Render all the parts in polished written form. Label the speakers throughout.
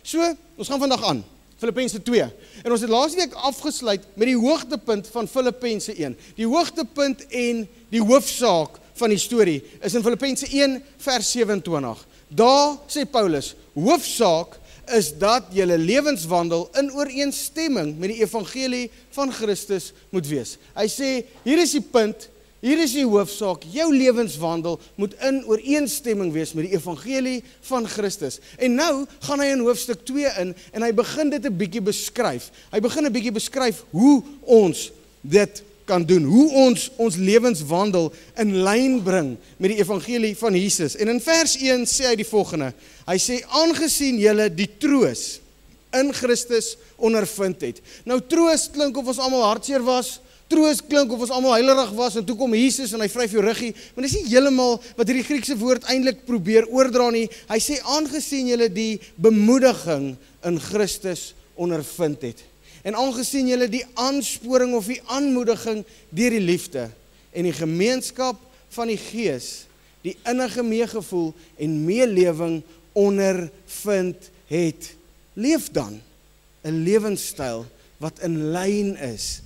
Speaker 1: So, ons gaan vandag aan, Filippense 2. En ons het laasweek afgesluit met die hoogtepunt van Filippense 1. Die hoogtepunt en die hoofsaak van die storie is in Filippense 1 vers 27. Daar sê Paulus, hoofsaak is dat julle lewenswandel in ooreenstemming met die evangelie van Christus moet wees. Hy sê, hier is die punt, hier is die hoofsaak, jou lewenswandel moet in ooreenstemming wees met die evangelie van Christus. En nou gaan hy in hoofstuk 2 in en hy begin dit 'n bietjie beskryf. Hy begin 'n bietjie beskryf hoe ons dit kan doen, hoe ons lewenswandel in lyn bring met die evangelie van Jesus. En in vers 1 sê hy die volgende, hy sê, aangesien julle die troos in Christus ondervind het. Nou troos klink of ons almal hartseer was, troos klink of ons almal huilerig was, en toe kom Jesus en hy vryf jou ruggie, maar dis nie heeltemal wat hierdie Griekse woord eintlik probeer oordra nie. Hy sê, aangesien julle die bemoediging in Christus ondervind het. En aangesien julle die aansporing of die aanmoediging deur die liefde en die gemeenskap van die Gees, die innige meegevoel en meelewing ondervind het, leef dan 'n lewenstyl wat in lyn is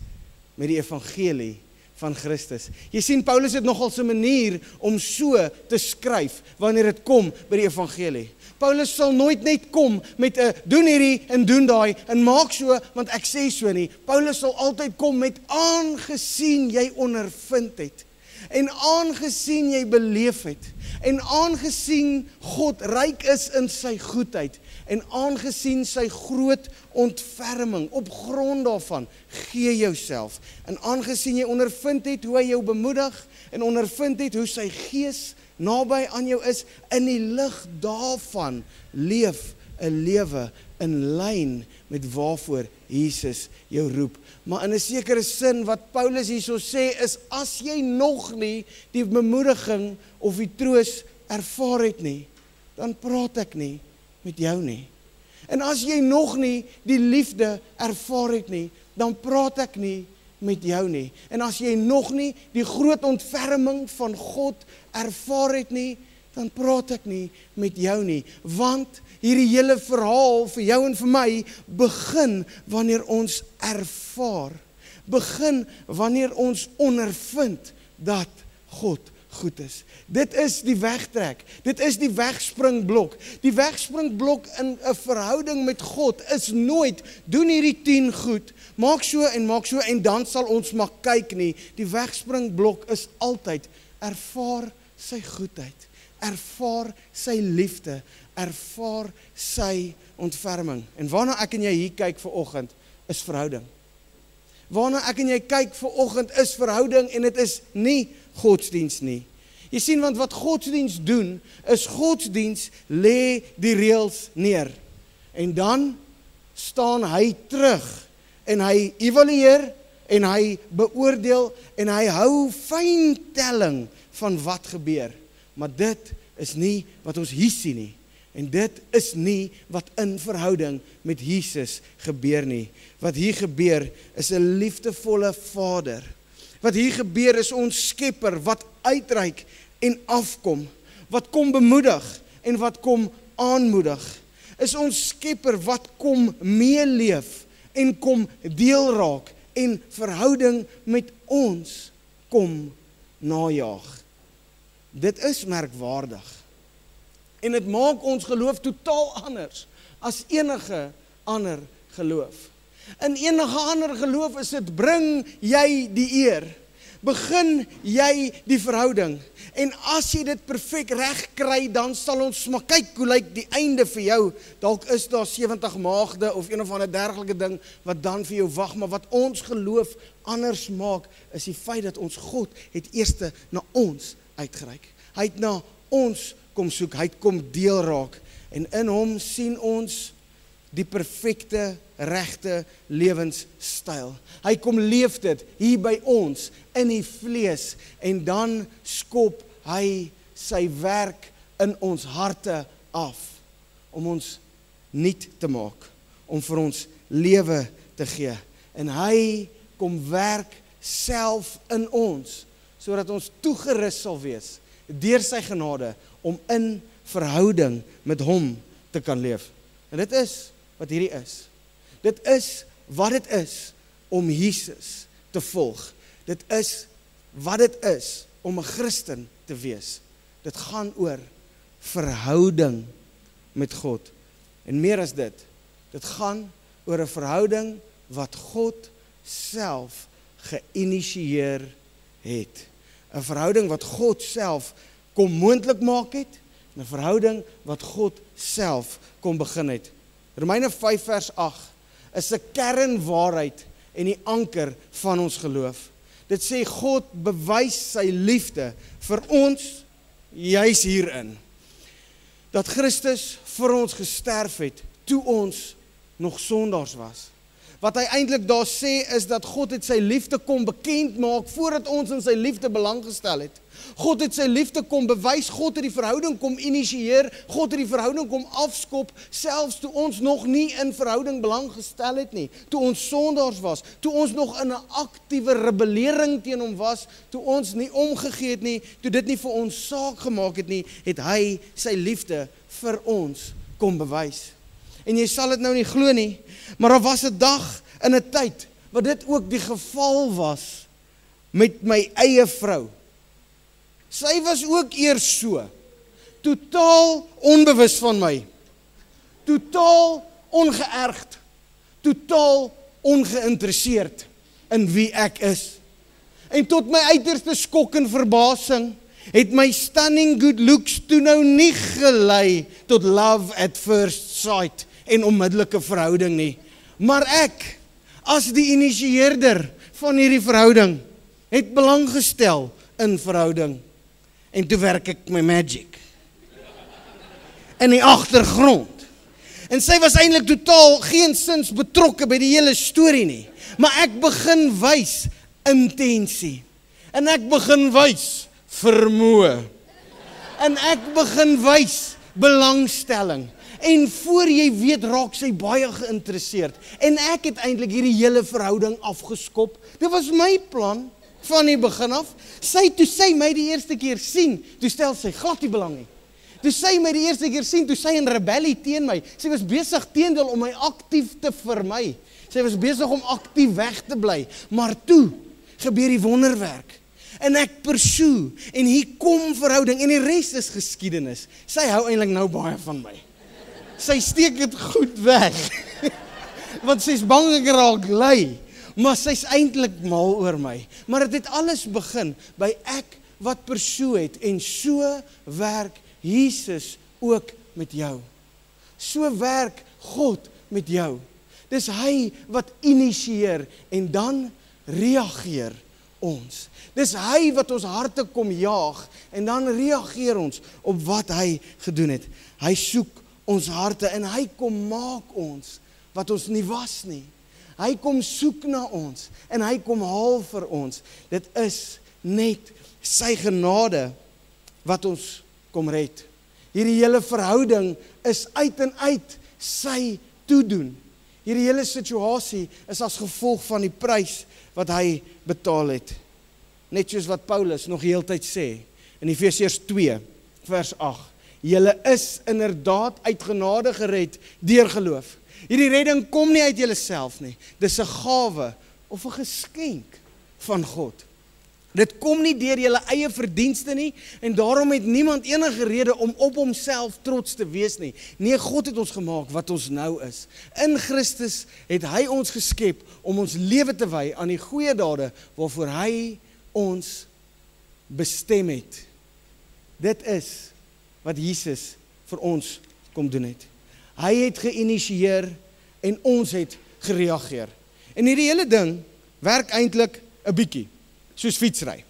Speaker 1: met die evangelie van Christus. Jy sien, Paulus het nogal 'n manier om so te skryf wanneer dit kom by die evangelie. Paulus sal nooit net kom met 'n doen hierdie en doen daai en maak so, want ek sê so nie. Paulus sal altyd kom met aangesien jy ondervind het en aangesien jy beleef het en aangesien God ryk is in sy goedheid en aangesien sy groot ontferming op grond daarvan gee jouself en aangesien jy ondervind het hoe hy jou bemoedig en ondervind het hoe sy Gees naby aan jou is, in die lig daarvan leef 'n lewe in lyn met waarvoor Jesus jou roep. Maar in 'n sekere sin wat Paulus hierso sê is, as jy nog nie die bemoediging of die troos ervaar het nie, dan praat ek nie met jou nie. En as jy nog nie die liefde ervaar het nie, dan praat ek nie met jou nie. En as jy nog nie die groot ontferming van God ervaar het nie, dan praat ek nie met jou nie. Want hierdie hele verhaal vir jou en vir my begin wanneer ons ervaar. Begin wanneer ons ondervind dat God goed is. Dit is die wegtrek. Dit is die wegspringblok. Die wegspringblok in 'n verhouding met God is nooit, doen hierdie 10 goed, maak so en dan sal ons maar kyk nie. Die wegspringblok is altyd, ervaar sy goedheid, ervaar sy liefde, ervaar sy ontferming. En waarna ek en jy hier kyk vanoggend is verhouding. Waarna ek en jy kyk vanoggend is verhouding en dit is nie godsdiens nie. Jy sien, want wat godsdiens doen, is godsdiens lê die reëls neer. En dan staan hy terug en hy evalueer en hy beoordeel en hy hou fyn telling van wat gebeur. Maar dit is nie wat ons hier sien nie. En dit is nie wat in verhouding met Jesus gebeur nie. Wat hier gebeur is 'n liefdevolle Vader. Wat hier gebeur is ons Skepper wat uitreik en afkom. Wat kom bemoedig en wat kom aanmoedig. Is ons Skepper wat kom meeleef en kom deel raak en verhouding met ons kom najaag. Dit is merkwaardig. En dit maak ons geloof totaal anders as enige ander geloof. In enige ander geloof is dit, bring jy die eer, begin jy die verhouding, en as jy dit perfek reg kry, dan sal ons maar kyk hoe lyk die einde vir jou. Dalk is daar 70 maagde of een of ander dergelike ding wat dan vir jou wag, maar wat ons geloof anders maak, is die feit dat ons God het eerste na ons uitgereik. Hy het na ons kom soek, hy het kom deel raak, en in hom sien ons die perfekte, regte lewenstyl. Hy kom leef dit hier by ons, in die vlees, en dan skop hy sy werk in ons harte af, om ons nuut te maak, om vir ons lewe te gee. En hy kom werk self in ons, sodat ons toegerus sal wees, deur sy genade, om in verhouding met hom te kan leef. En dit is wat hierdie is. Dit is wat dit is om Jesus te volg. Dit is wat dit is om 'n Christen te wees. Dit gaan oor verhouding met God. En meer as dit gaan oor 'n verhouding wat God self geïnisieer het. 'n Verhouding wat God self kom moontlik maak het, 'n verhouding wat God self kom begin het. Romeine 5 vers 8 is 'n kernwaarheid en die anker van ons geloof. Dit sê God bewys sy liefde vir ons juis hierin. Dat Christus vir ons gesterf het toe ons nog sondaars was. Wat hy eintlik daar sê is dat God het sy liefde kom bekend maak voordat ons in sy liefde belang gestel het. God het sy liefde kom bewys, God het die verhouding kom initieer, God het die verhouding kom afskop, selfs toe ons nog nie in verhouding belang gestel het nie, toe ons sondaars was, toe ons nog in 'n aktiewe rebellering teen hom was, toe ons nie omgegee het nie, toe dit nie vir ons saak gemaak het nie, het hy sy liefde vir ons kom bewys. En jy sal dit nou nie glo nie, maar daar was 'n dag in 'n tyd wat dit ook die geval was met my eie vrou. Sy was ook eers so, totaal onbewus van my, totaal ongeërgd, totaal ongeïnteresseerd in wie ek is. En tot my uiterste skok en verbasing, het my stunning good looks toe nou nie gelei tot love at first sight en onmiddellike verhouding nie. Maar ek, as die initieerder van hierdie verhouding, het belang gestel in verhouding. En toe werk ek my magic. In die agtergrond. En sy was eintlik totaal geensins betrokke by die hele storie nie. Maar ek begin wys intensie. En ek begin wys vermoë. En ek begin wys belangstelling. En voor jy weet raak sy baie geïnteresseerd. En ek het eintlik hierdie hele verhouding afgeskop. Dit was my plan van die begin af. Toe sy my die eerste keer sien, toe stel sy glad nie belang nie. Toe sy my die eerste keer sien, toe sy in rebellie teen my. Sy was besig teendeel om my aktief te vermy. Sy was besig om aktief weg te bly. Maar toe gebeur die wonderwerk. En ek pursue, en hier kom verhouding, en die res is geskiedenis. Sy hou eintlik nou baie van my. Sy steek dit goed weg. Want sy's bang ek raak lui. Maar sy's eintlik mal oor my. Maar dit het alles begin by ek wat pursue het. En so werk Jesus ook met jou. So werk God met jou. Dis hy wat initieer en dan reageer ons. Dis hy wat ons harte kom jaag en dan reageer ons op wat hy gedoen het. Hy soek ons harte en hy kom maak ons wat ons nie was nie. Hy kom soek na ons en hy kom haal vir ons. Dit is net sy genade wat ons kom red. Hierdie hele verhouding is uit en uit sy toedoen. Hierdie hele situasie is as gevolg van die prys wat hy betaal het. Net soos wat Paulus nog die hele tyd sê in Efesiërs 2 vers 8. Julle is inderdaad uit genade gered deur geloof. Hierdie redding kom nie uit julleself nie. Dis 'n gawe of 'n geskenk van God. Dit kom nie deur julle eie verdienste nie en daarom het niemand enige rede om op homself trots te wees nie. Nee, God het ons gemaak wat ons nou is. In Christus het hy ons geskep om ons lewe te wy aan die goeie dade waarvoor hy ons bestem het. Dit is wat Jesus vir ons kom doen het. Hy het geïnisieer en ons het gereageer. En hierdie hele ding werk eintlik 'n bietjie soos fietsry.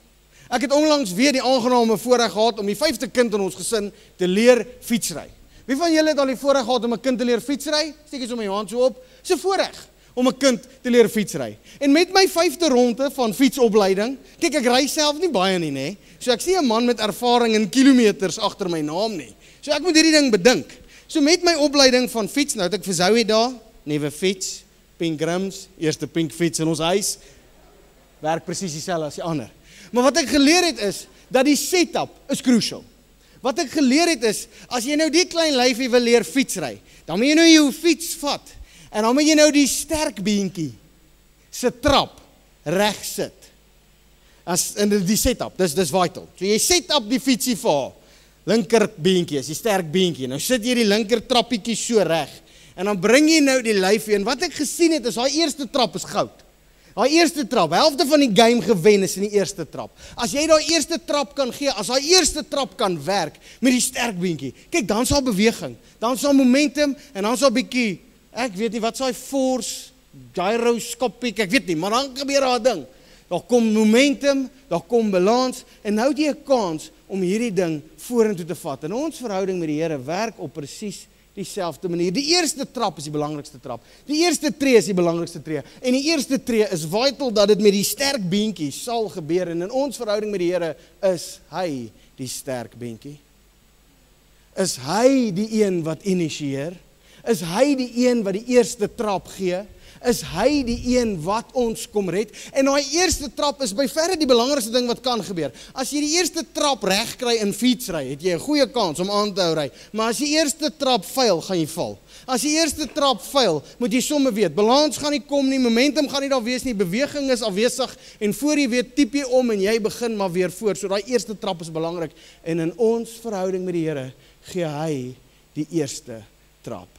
Speaker 1: Ek het onlangs weer die aangename voorreg gehad om die 5de kind in ons gesin te leer fietsry. Wie van julle het al die voorreg gehad om 'n kind te leer fietsry? Steek eens om my hand so op. Dis 'n voorreg om 'n kind te leer fietsry. En met my 5de ronde van fietsopleiding, kyk ek ry self nie baie nie, nê. So ek sien 'n man met ervaring in kilometers agter my naam nie. So ek moet hierdie ding bedink. So met my opleiding van fiets, nou het ek vir Zoe daar, nuwe fiets, pink rims, eerste pink fiets in ons huis, werk presies dieselfde as die ander. Maar wat ek geleer het is, dat die setup is crucial. Wat ek geleer het is, as jy nou die klein lyfie wil leer fietsry, Dan moet jy nou jou fiets vat, en dan moet jy nou die sterk beentjie se trap reg sit. In die setup, dis vital. So jy set up die fietsie vir haar, linker beentjie, is die sterk beentjie, nou sit jy die linker trappietjie so reg, en dan bring jy nou die lyfie, en wat ek gesien het, is daai eerste trap is goud. Daai eerste trap, helfte van die game gewen is in die eerste trap. As jy daai eerste trap kan gee, as daai eerste trap kan werk, met die sterk beentjie, kyk, dan sal beweging, dan sal momentum, en dan sal bietjie, ek weet nie, wat sal force, gyroscopic, ek weet nie, maar dan gebeur daar 'n ding. Daar kom momentum, daar kom balans, en nou het jy 'n kans om hierdie ding vorentoe te vat. En ons verhouding met die Here werk op presies dieselfde manier. Die eerste trap is die belangrikste trap. Die eerste tree is die belangrikste tree. En die eerste tree is vital dat dit met die sterk beentjie sal gebeur. En in ons verhouding met die Here is hy die sterk beentjie. Is hy die een wat initieer? Is hy die een wat die eerste trap gee? Is hy die een wat ons kom red? En daai eerste trap is by verre die belangrikste ding wat kan gebeur. As jy die eerste trap reg kry in fietsry, het jy 'n goeie kans om aan te hou ry. Maar as die eerste trap faal, gaan jy val. As die eerste trap faal, moet jy sommer weet, balans gaan nie kom nie, momentum gaan nie daar wees nie, beweging is afwesig, en voor jy weet, tiep jy om en jy begin maar weer voort. So daai eerste trap is belangrik. En in ons verhouding met die Here, gee hy die eerste trap.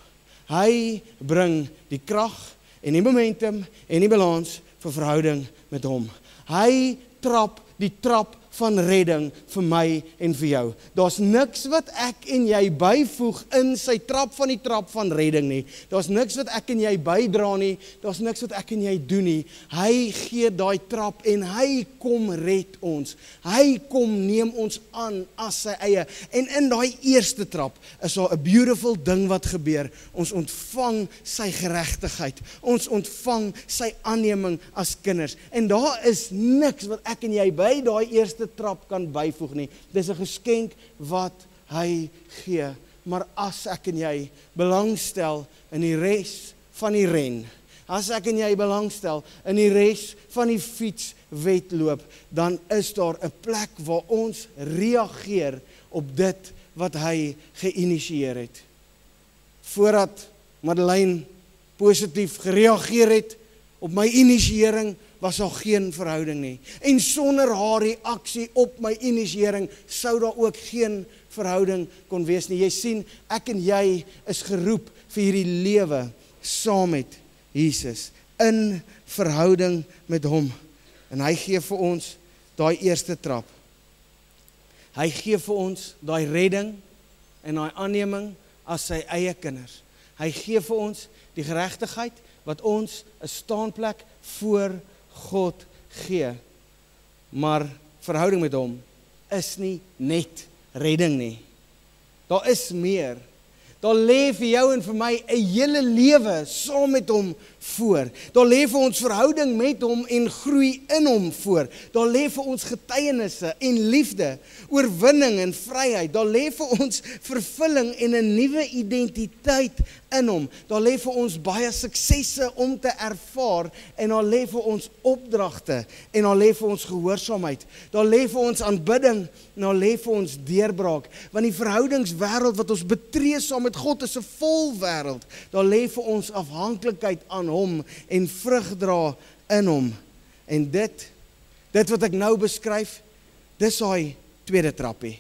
Speaker 1: Hy bring die krag, en die momentum, en die balans vir verhouding met hom. Hy trap die trap van redding vir my en vir jou. Daar's niks wat ek en jy byvoeg in sy trap van redding nie. Daar's niks wat ek en jy bydra nie. Daar's niks wat ek en jy doen nie. Hy gee daai trap en hy kom red ons. Hy kom neem ons aan as sy eie. En in daai eerste trap is daar 'n beautiful ding wat gebeur. Ons ontvang sy geregtigheid. Ons ontvang sy aanneming as kinders. En daar is niks wat ek en jy by daai eerste trap kan byvoeg nie. Dis 'n geskenk wat hy gee. Maar as ek en jy belangstel in die res van die ren, as ek en jy belangstel in die res van die fietswedloop, dan is daar 'n plek waar ons reageer op dit wat hy geïnisieer het. Voordat Madeleine positief gereageer het op my inisiering, was daar geen verhouding nie. En sonder haar reaksie op my inisiering, sou daar ook geen verhouding kon wees nie. Jy sien, ek en jy is geroep vir hierdie lewe saam met Jesus, in verhouding met hom. En hy gee vir ons daai eerste trap. Hy gee vir ons daai redding en daai aanneming as sy eie kinders. Hy gee vir ons die geregtigheid wat ons 'n staanplek voor God gee. Maar verhouding met hom is nie net redding nie. Daar is meer. Daar lê vir jou en vir my 'n hele lewe saam met hom voor. Daar lê vir ons verhouding met hom en groei in hom voor. Daar lê vir ons getuienisse en liefde, oorwinning en vryheid. Daar lê vir ons vervulling en 'n nuwe identiteit in hom. Daar lê vir ons baie suksesse om te ervaar en daar lê vir ons opdragte en daar lê vir ons gehoorsaamheid. Daar lê vir ons aanbidding en daar lê vir ons deurbraak. Want die verhoudingswêreld wat ons betree saam met God is 'n vol wêreld. Daar lê vir ons afhanklikheid aan hom en vrug dra in hom. En dit wat ek nou beskryf, dis daai tweede trappie.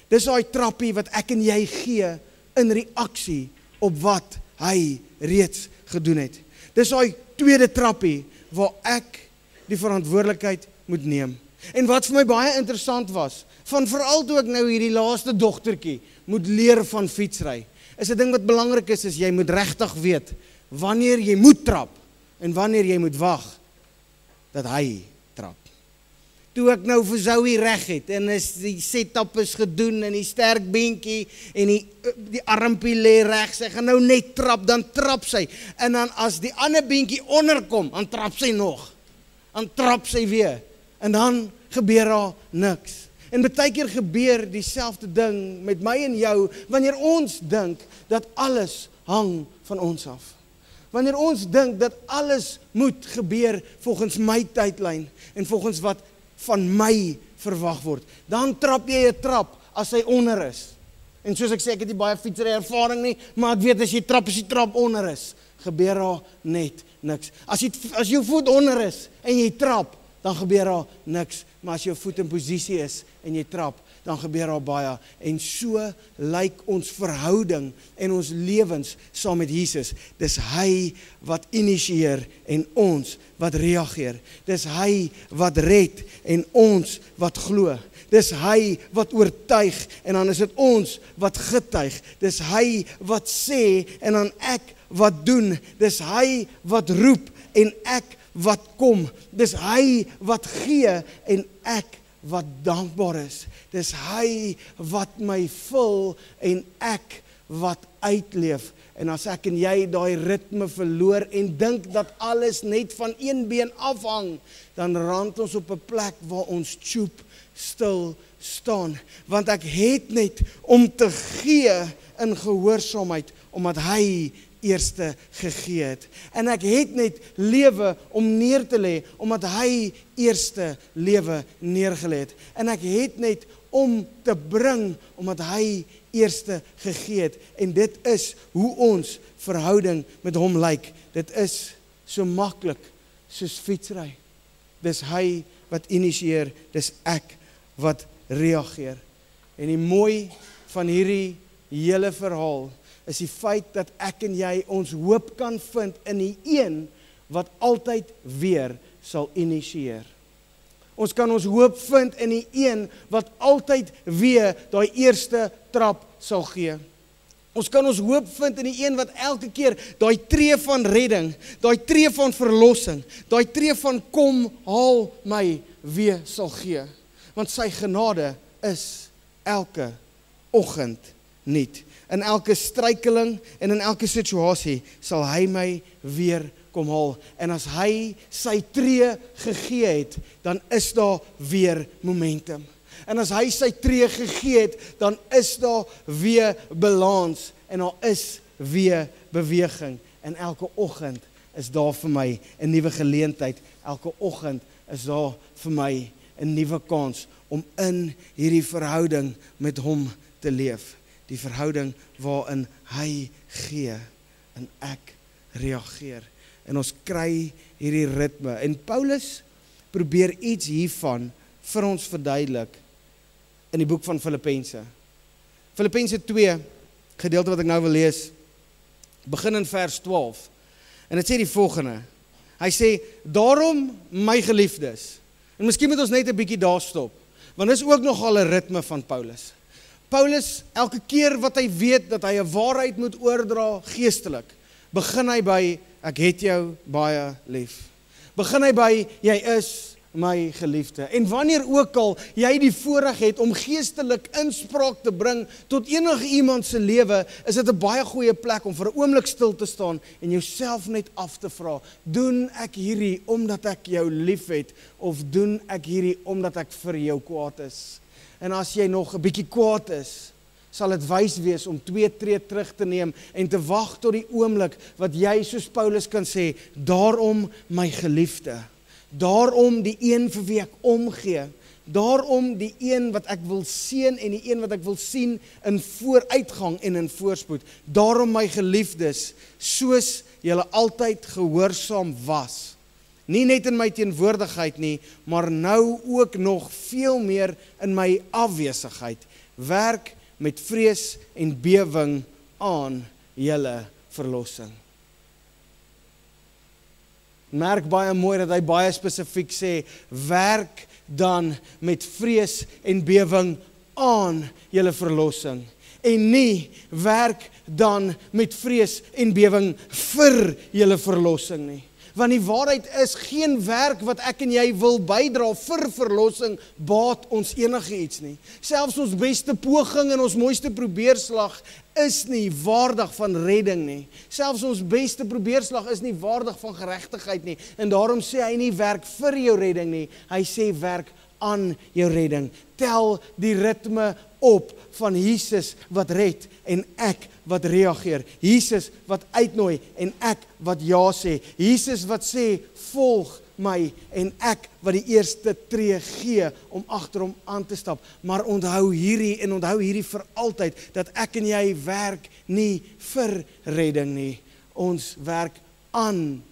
Speaker 1: Dis daai trappie wat ek en jy gee in reaksie op wat hy reeds gedoen het. Dis daai tweede trappie waar ek die verantwoordelikheid moet neem. En wat vir my baie interessant was, van veral toe ek nou hierdie laaste dogtertjie moet leer van fietsry, is 'n ding wat belangrik is jy moet regtig weet wanneer jy moet trap en wanneer jy moet wag dat hy trap. Toe ek nou vir Zoe reg het en is die setup is gedoen en die sterk beentjie en die armpie lê reg, sy gaan nou net trap, dan trap sy. En dan as die ander beentjie onderkom, dan trap sy nog. Dan trap sy weer. En dan gebeur daar niks. En baie keer gebeur dieselfde ding met my en jou, wanneer ons dink dat alles hang van ons af. Wanneer ons dink dat alles moet gebeur volgens my tydlyn en volgens wat van my verwag word, dan trap jy 'n trap as hy onder is. En soos ek sê, ek het nie baie fietsry ervaring nie, maar ek weet as die trap onder is, gebeur daar net niks. As jou voet onder is en jy trap, dan gebeur daar niks. Maar as jou voet in posisie is en jy trap, dan gebeur daar baie. En so lyk ons verhouding en ons lewens saam met Jesus. Dis hy wat initieer en ons wat reageer. Dis hy wat red en ons wat glo. Dis hy wat oortuig en dan is dit ons wat getuig. Dis hy wat sê en dan ek wat doen. Dis hy wat roep en ek wat kom. Dis hy wat gee en ek wat dankbaar is. Dis hy wat my vul en ek wat uitleef. En as ek en jy daai ritme verloor en dink dat alles net van een been afhang, dan rand ons op 'n plek waar ons tjoep stil staan. Want ek het net om te gee in gehoorsaamheid, omdat hy eerste gegee het. En ek het net lewe om neer te lê, omdat hy eerste lewe neergelê het. En ek het net om te bring, omdat hy eerste gegee het. En dit is hoe ons verhouding met hom lyk. Dit is so maklik soos fietsry. Dis hy wat initieer, dis ek wat reageer. En die mooi van hierdie hele verhaal is die feit dat ek en jy ons hoop kan vind in die een wat altyd weer sal initieer. Ons kan ons hoop vind in die een wat altyd weer daai eerste trap sal gee. Ons kan ons hoop vind in die een wat elke keer daai tree van redding, daai tree van verlossing, daai tree van kom haal my weer sal gee. Want sy genade is elke oggend nuut. In elke struikeling en in elke situasie sal hy my weer kom haal. En as hy sy tree gegee het, dan is daar weer momentum. En as hy sy tree gegee het, dan is daar weer balans en daar is weer beweging. En elke oggend is daar vir my 'n nuwe geleentheid. Elke oggend is daar vir my 'n nuwe kans om in hierdie verhouding met hom te leef. Die verhouding waarin hy gee en ek reageer. En ons kry hierdie ritme. En Paulus probeer iets hiervan vir ons verduidelik in die boek van Filippense. Filippense 2, gedeelte wat ek nou wil lees, begin in vers 12. En dit sê die volgende. Hy sê, daarom my geliefdes. En miskien moet ons net 'n bietjie daar stop, want dis ook nogal 'n ritme van Paulus. Paulus, elke keer wat hy weet dat hy 'n waarheid moet oordra geestelik, begin hy by, ek het jou baie lief. Begin hy by, jy is my geliefde. En wanneer ook al jy die voorreg het om geestelik inspraak te bring tot enige iemand se lewe, is dit 'n baie goeie plek om vir 'n oomblik stil te staan en jouself net af te vra, doen ek hierdie omdat ek jou liefhet, of doen ek hierdie omdat ek vir jou kwaad is? En as jy nog 'n bietjie kwaad is, sal dit wys wees om 2 tree terug te neem en te wag tot die oomblik wat jy soos Paulus kan sê, daarom my geliefde, daarom die een vir wie ek omgee, daarom die een wat ek wil seën en die een wat ek wil sien in vooruitgang en in voorspoed, daarom my geliefdes, soos julle altyd gehoorsaam was. Nie net in my teenwoordigheid nie, maar nou ook nog veel meer in my afwesigheid. Werk met vrees en bewering aan julle verlossing. Merk baie mooi dat hy baie spesifiek sê, werk dan met vrees en bewering aan julle verlossing. En nie werk dan met vrees en bewering vir julle verlossing nie. Want die waarheid is, geen werk wat ek en jy wil bydra vir verlossing baat ons enige iets nie. Selfs ons beste poging en ons mooiste probeerslag is nie waardig van redding nie. Selfs ons beste probeerslag is nie waardig van geregtigheid nie. En daarom sê hy nie werk vir jou redding nie. Hy sê werk aan jou redding. Tel die ritme op van Jesus wat red en ek wat reageer. Jesus wat uitnooi en ek wat ja sê. Jesus wat sê, volg my en ek wat die eerste tree gee om agter hom aan te stap. Maar onthou hierdie vir altyd, dat ek en jy werk nie vir redding nie. Ons werk aan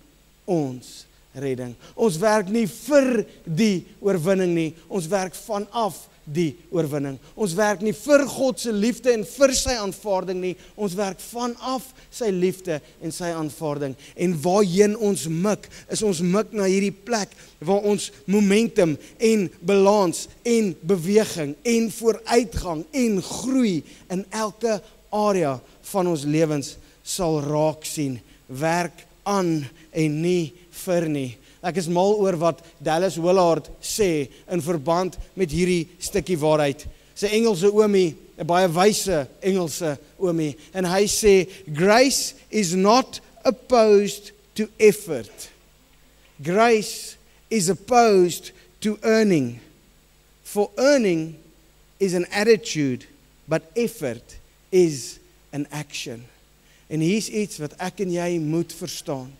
Speaker 1: ons redding. Ons werk nie vir die oorwinning nie, ons werk vanaf die oorwinning. Ons werk nie vir God se liefde en vir sy aanvaarding nie, ons werk vanaf sy liefde en sy aanvaarding. En waarheen ons mik, is ons mik na hierdie plek waar ons momentum en balans en beweging en vooruitgang en groei in elke area van ons lewens sal raak sien. Werk aan en nie vir nie. Ek is mal oor wat Dallas Willard sê in verband met hierdie stukkie waarheid. Sy Engelse oomie, 'n baie wyse Engelse oomie, en hy sê, grace is not opposed to effort. Grace is opposed to earning. For earning is an attitude, but effort is an action. En hier's iets wat ek en jy moet verstaan.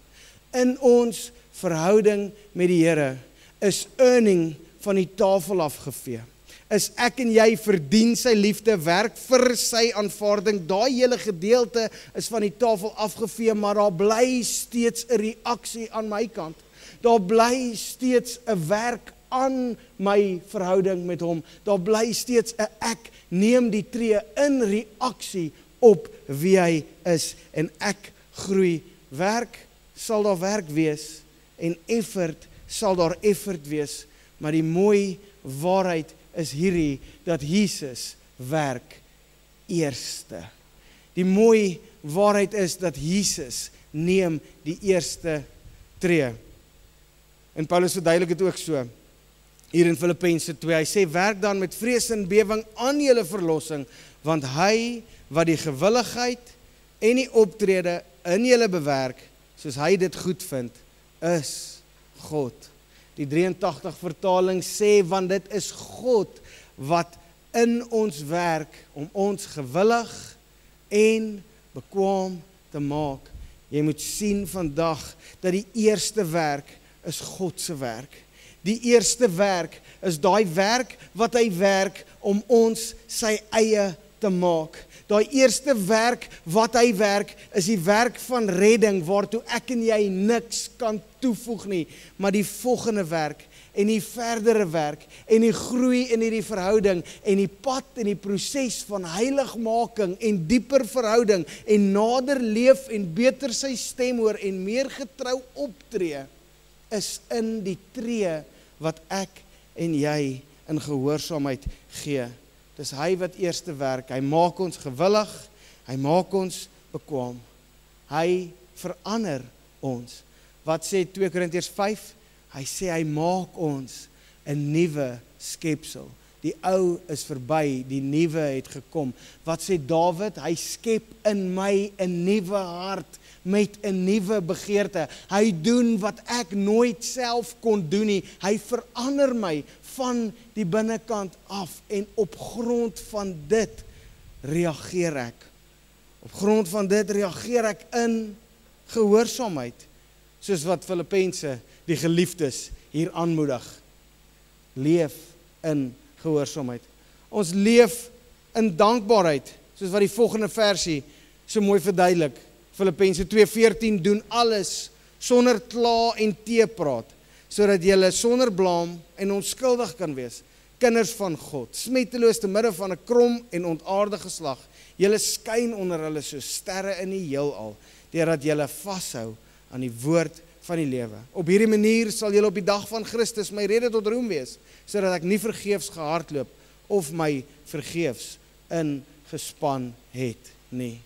Speaker 1: In ons verhouding met die Here is earning van die tafel afgevee. Is ek en jy verdien sy liefde, werk vir sy aanvaarding, daai hele gedeelte is van die tafel afgevee, maar daar bly steeds 'n reaksie aan my kant. Daar bly steeds 'n werk aan my verhouding met hom. Daar bly steeds 'n ek neem die tree in reaksie op wie hy is en ek groei. Werk sal daar werk wees en effort sal daar effort wees, maar die mooi waarheid is hierdie, dat Jesus werk eerste. Die mooi waarheid is dat Jesus neem die eerste tree. En Paulus verduidelik dit ook so, hier in Filippense 2, hy sê, werk dan met vrees en bewering aan julle verlossing, want hy wat die gewilligheid en die optrede in julle bewerk, soos hy dit goed vind, is God. Die 83 vertaling sê, want dit is God wat in ons werk om ons gewillig en bekwaam te maak. Jy moet sien vandag dat die eerste werk is God se werk. Die eerste werk is daai werk wat hy werk om ons sy eie te maak. Daai eerste werk wat hy werk, is die werk van redding, waartoe ek en jy niks kan toevoeg nie, maar die volgende werk, en die verdere werk, en die groei in hierdie verhouding, en die pad en die proses van heiligmaking, en dieper verhouding, en nader leef, en beter sy stem hoor, en meer getrou optree, is in die tree wat ek en jy in gehoorsaamheid gee. Dis hy wat eerste werk, hy maak ons gewillig, hy maak ons bekwaam, hy verander ons. Wat sê 2 Korintiërs 5? Hy sê hy maak ons 'n nuwe skepsel. Die ou is verby, die nuwe het gekom. Wat sê Dawid? Hy skep in my 'n nuwe hart met 'n nuwe begeerte. Hy doen wat ek nooit self kon doen nie. Hy verander my van die binnekant af en op grond van dit reageer ek. Op grond van dit reageer ek in gehoorsaamheid, soos wat Filippense die geliefdes hier aanmoedig. Leef in gehoorsaamheid. Ons leef in dankbaarheid, soos wat die volgende versie so mooi verduidelik. Filippense 2:14 doen alles sonder kla en teepraat, sodat julle sonder blaam en onskuldig kan wees, kinders van God, smetteloos te midde van 'n krom en ontaarde geslag. Julle skyn onder hulle soos sterre in die heelal, deurdat julle vashou aan die woord van die lewe. Op hierdie manier sal julle op die dag van Christus my rede tot roem wees, sodat ek nie vergeefs gehardloop of my vergeefs ingespan het nie.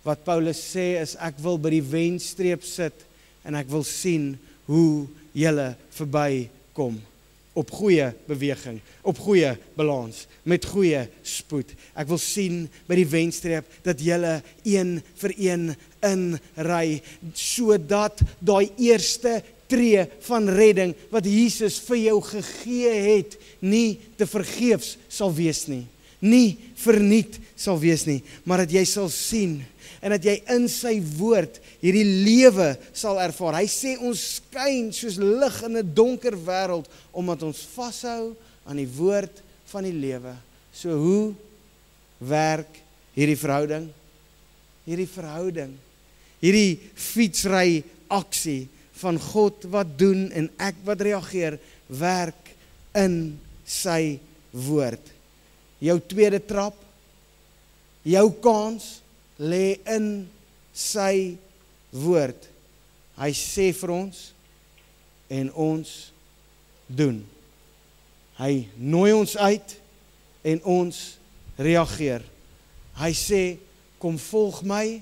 Speaker 1: Wat Paulus sê is, ek wil by die wenstreep sit en ek wil sien hoe julle verby kom. Op goeie beweging, op goeie balans, met goeie spoed. Ek wil sien by die wenstreep dat julle een vir een inry, sodat daai eerste tree van redding wat Jesus vir jou gegee het, nie te vergeefs sal wees nie. nie verniet sal wees nie, maar dat jy sal sien, en dat jy in sy woord hierdie lewe sal ervaar. Hy sê ons skyn soos lig in 'n donker wêreld, omdat ons vashou aan die woord van die lewe. So hoe werk hierdie verhouding? Hierdie fietsry aksie van God wat doen en ek wat reageer, werk in sy woord. Jou tweede trap, jou kans, lê in sy woord. Hy sê vir ons en ons doen. Hy nooi ons uit en ons reageer. Hy sê, kom volg my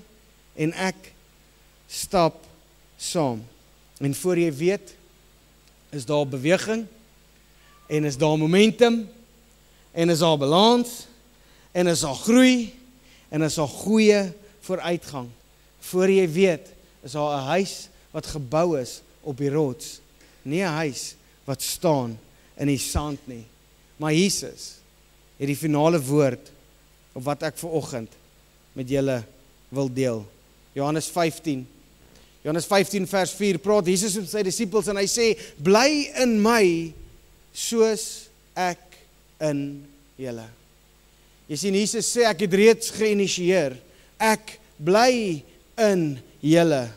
Speaker 1: en ek stap saam. En voor jy weet, is daar beweging en is daar momentum en is daar balans en is daar groei en is daar goeie vooruitgang. Voor jy weet, is daar 'n huis wat gebou is op die rots, nie 'n huis wat staan in die sand nie. Maar Jesus het die finale woord op wat ek vanoggend met julle wil deel. Johannes 15 vers 4 praat Jesus met sy disippels en hy sê, bly in my soos ek in julle. Jy sien, Jesus sê, ek het reeds geïnisieer, ek bly in julle.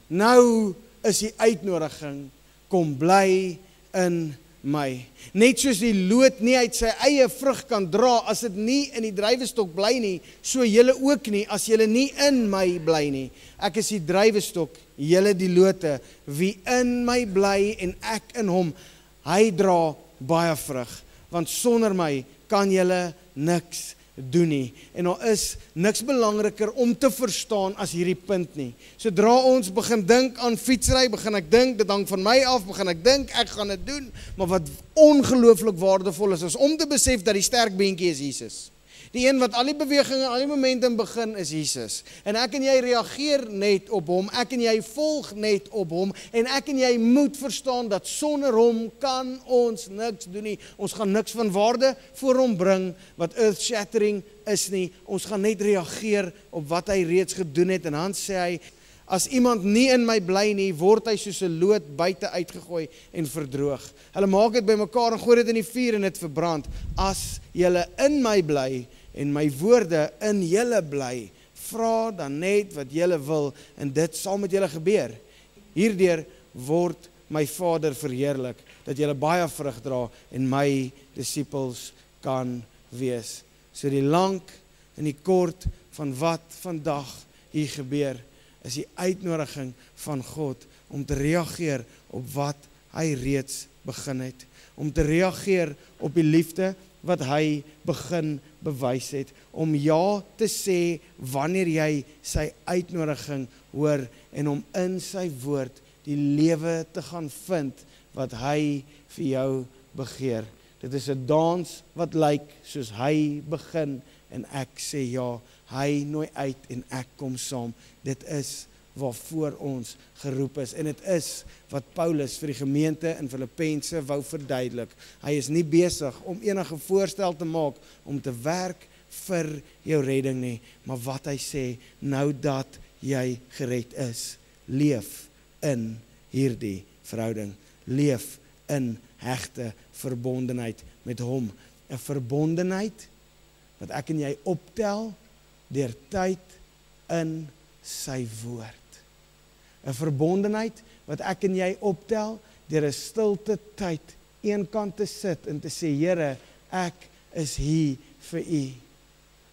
Speaker 1: Nou is die uitnodiging, kom bly in my. Net soos die loot nie uit sy eie vrug kan dra, as dit nie in die druiwestok bly nie, so julle ook nie, as julle nie in my bly nie. Ek is die druiwestok, julle die lote, wie in my bly en ek in hom, hy dra baie vrug, want sonder my kan julle niks doen nie. En daar is niks belangriker om te verstaan as hierdie punt nie. Sodra ons begin dink aan fietsry, begin ek dink, dit hang van my af, begin ek dink, ek gaan dit doen, maar wat ongelooflik waardevol is om te besef dat die sterk beentjie is Jesus. Die een wat al die beweging en al die momentum begin is Jesus. En ek en jy reageer net op hom, ek en jy volg net op hom, en ek en jy moet verstaan dat sonder hom kan ons niks doen nie. Ons gaan niks van waarde voor hom bring wat earth-shattering is nie. Ons gaan net reageer op wat hy reeds gedoen het. En dan sê hy, as iemand nie in my bly nie, word hy soos 'n loot buite uitgegooi en verdroog. Hulle maak dit bymekaar en gooi dit in die vuur en dit verbrand. As julle in my bly en my woorde in julle bly, vra dan net wat julle wil en dit sal met julle gebeur. Hierdeur word my Vader verheerlik, dat julle baie vrug dra en my disippels kan wees. So die lank en die kort van wat vandag hier gebeur, is die uitnodiging van God om te reageer op wat hy reeds begin het. Om te reageer op die liefde wat hy begin bewys het. Om ja te sê wanneer jy sy uitnodiging hoor en om in sy woord die lewe te gaan vind wat hy vir jou begeer. Dit is 'n dans wat lyk soos hy begin en ek sê ja. Hy nooi uit en ek kom saam. Dit is waarvoor ons geroep is. En dit is wat Paulus vir die gemeente in Filippense wou verduidelik. Hy is nie besig om enige voorstel te maak om te werk vir jou redding nie. Maar wat hy sê, nou dat jy gered is, leef in hierdie verhouding. Leef in hegte verbondenheid met hom. 'n Verbondenheid wat ek en jy optel deur tyd in sy woord. 'n Verbondenheid wat ek en jy optel deur 'n stilte tyd eenkant te sit en te sê, Here, ek is hier vir u.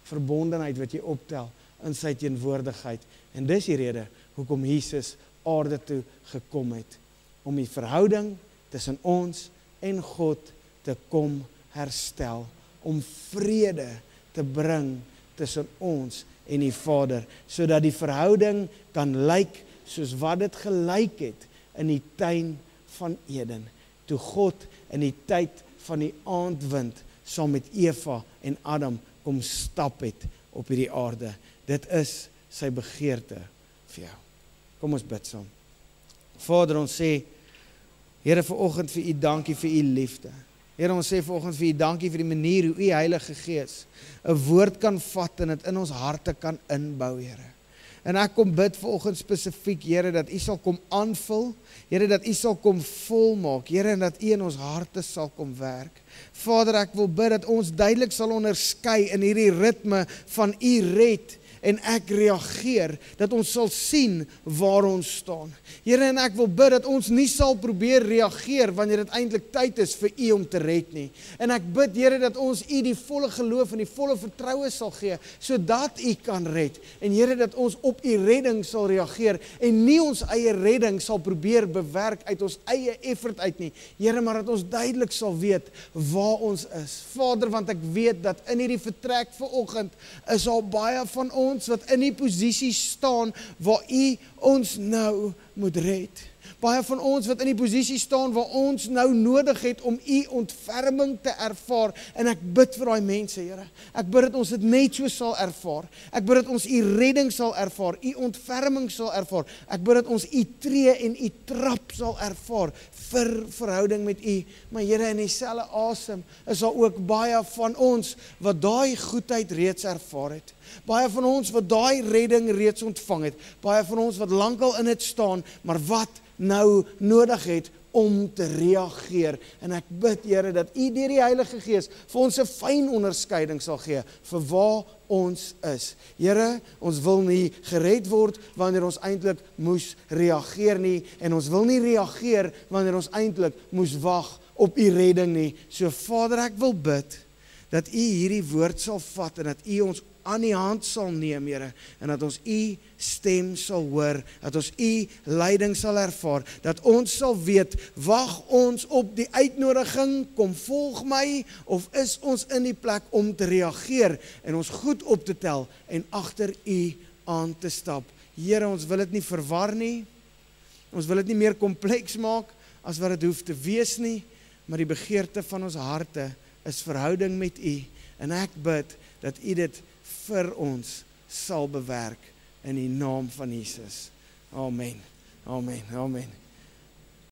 Speaker 1: Verbondenheid wat jy optel in sy teenwoordigheid. En dis die rede hoekom Jesus aarde toe gekom het, om die verhouding tussen ons en God te kom herstel, om vrede te bring tussen ons en die Vader, sodat die verhouding kan lyk soos wat dit gelyk het in die tuin van Eden, toe God in die tyd van die aandwind saam met Eva en Adam kom stap het op hierdie aarde. Dit is sy begeerte vir jou. Kom ons bid saam. Vader, ons sê, Here, vanoggend vir u dankie vir u liefde. Here, ons sê vanoggend vir U dankie vir die manier hoe U Heilige Gees 'n woord kan vat en dit in ons harte kan inbou, Here. En ek kom bid vanoggend spesifiek, Here, dat U sal kom aanvul, Here, dat U sal kom volmaak, Here, en dat U in ons harte sal kom werk. Vader, ek wil bid dat ons duidelik sal onderskei in hierdie ritme van U red en ek reageer, dat ons sal sien waar ons staan. Here, en ek wil bid dat ons nie sal probeer reageer wanneer dit eintlik tyd is vir U om te red nie. En ek bid, Here, dat ons U die volle geloof en die volle vertroue sal gee, sodat U kan red. En Here, dat ons op U redding sal reageer en nie ons eie redding sal probeer bewerk uit ons eie effort uit nie. Here, maar dat ons duidelik sal weet waar ons is. Vader, want ek weet dat in hierdie vertrek vanoggend is al baie van ons wat in die posisie staan waar U ons nou moet red. Baie van ons wat in die posisie staan waar ons nou nodig het om U ontferming te ervaar. En ek bid vir daai mense, Here. Ek bid dat ons dit net so sal ervaar. Ek bid dat ons U redding sal ervaar, U ontferming sal ervaar. Ek bid dat ons U tree en U trap sal ervaar vir verhouding met U. Maar Here, in dieselfde asem is daar ook baie van ons wat daai goedheid reeds ervaar het. Baie van ons wat daai redding reeds ontvang het. Baie van ons wat lankal in dit staan, maar wat nou nodig het om te reageer. En ek bid, Here, dat U deur die Heilige Gees vir ons 'n fyn onderskeiding sal gee vir waar ons is. Here, ons wil nie gered word wanneer ons eintlik moes reageer nie, en ons wil nie reageer wanneer ons eintlik moes wag op U redding nie. So Vader, ek wil bid dat U hierdie woord sal vat en dat U ons aan die hand sal neem, Here, en dat ons U stem sal hoor, dat ons U leiding sal ervaar, dat ons sal weet, wag ons op die uitnodiging, kom volg my, of is ons in die plek om te reageer en ons goed op te tel en agter U aan te stap. Here, ons wil dit nie verwar nie, ons wil dit nie meer kompleks maak as wat dit hoef te wees nie, maar die begeerte van ons harte is verhouding met U, en ek bid dat U dit vir ons sal bewerk in die naam van Jesus. Amen. Amen. Amen.